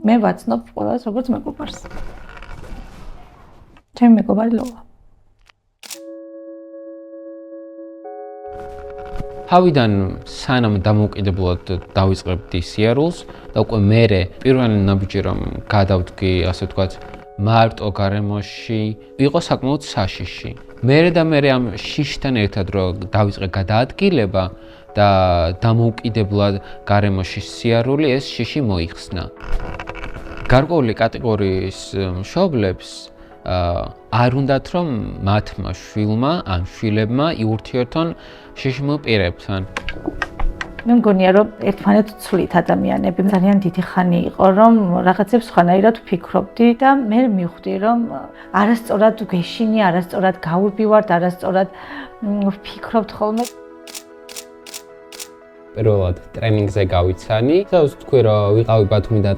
მე ვაცნობ ყველას როგორც მეგობარს. ჩემი მეგობარი ლოლა. თავიდან სანამ დამოუკიდებლად დავიწყებდი სიარულს და უკვე მერე პირველი ნაბიჯი რომ გადავდგი, ასე ვთქვათ, მარტო გარემოში, იყო საკმაოდ საშიში. მერე და მერე ამ შიშთან ერთად რომ დავიწყე გადაადგილება და დამოუკიდებლად გარემოში სიარული, ეს შიში მოიხსნა. გარკვეული კატეგორიის მშობლებს არ უნდათ რომ მათმა შვილმა ან შვილებმა იურთიერთონ შიშმო პირებთან. მე მგონია რომ ერთმანეთს ცვლით ადამიანები ძალიან დიდი ხანი იყო რომ რაღაცებს სხვანაირად ვფიქრობდი და მე მივხვდი რომ არასწორად გვეშინი, არასწორად გავურბივართ, არასწორად ვფიქრობთ ხოლმე. პირველად ტრენინგზე გავიცანი და ვთქვი რომ ვიყავი ბათუმიდან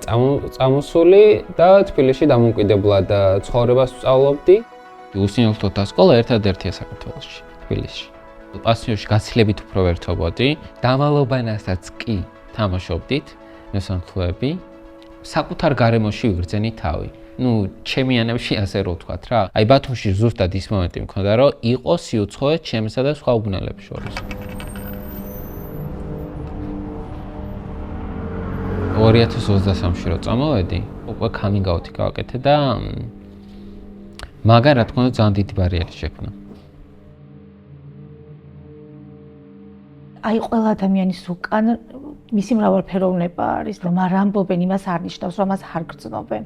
წამოსული და თბილისში დამოუკიდებლად ცხოვრებას ვსწავლობდი. უსინელთოთა სკოლა ერთადერთია საქართველოში, თბილისში. პასიოში გაცილებით უფრო ვერთობოდი, დამალობანასაც კი თამაშობდით, მესამთლოები, საკუთარ გარემოში ვიგრძენი თავი. ჩემი ანებში ასე რო ვთქვათ რა. აი ბათუმში ზუსტად ის მომენტი მქონდა, რომ იყო სიუცხოვე ჩემსა და სხვა უბნელებს შორის. 2023-ში რო წამოვედი, უკვე coming out-ი გავაკეთე და მაგან რა თქმა უნდა ძალიან დიდი ბარიერი შექმნა. აი ყველა ადამიანის უკან მისი მრავალფეროვნება არის, რომ არ ამბობენ, იმას არ ნიშნავს, რომ მას არ გრძნობენ.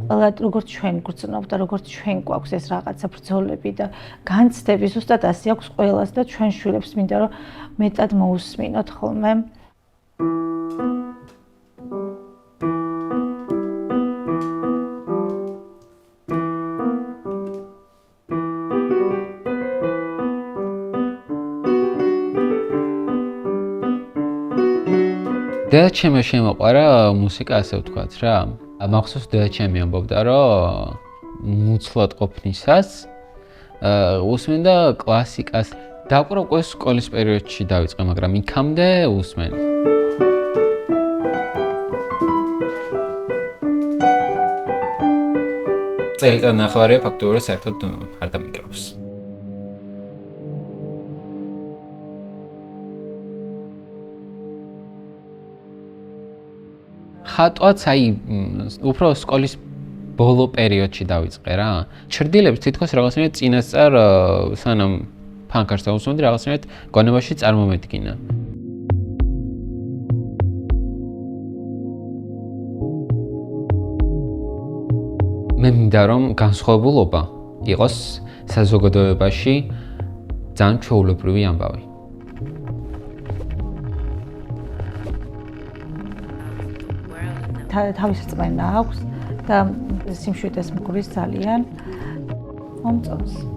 ყველა როგორც ჩვენ გრძნობთ და როგორც ჩვენ გვაქვს ეს რაღაცა ბრძოლები და განცდები, ზუსტად ასე აქვს ყველას და ჩვენ შვილებს მინდა რომ მეტად მოусმინოთ ხოლმე. დედაჩემი შემოყვარა მუსიკა, ასე ვთქვათ რა. მახსოვს დედაჩემი ამბობდა, რომ მუცლად ყოფნისას უსმენდა კლასიკას. დაყრა უკვე სკოლის პერიოდში დავიწყე, მაგრამ იქამდე უსმენ. წელიწად ნახევარია ფაქტობრივად საერთოდ არ დამიკრავს. ხატვაც აი უფრო სკოლის ბოლო პერიოდში დავიწყე რა. ჩრდილებს თითქოს რაღაცნაირად წინასწარ სანამ ფანკარს დავუსმენდი რაღაცნაირად გონებაში წარმომედგინა. მე მინდა რომ განსხვავებულობა იყოს საზოგადოებაში ძალიან ჩვეულებრივი ამბავი. თავის რწმენა აქვს და სიმშვიდეს მგრის ძალიან მომწონს.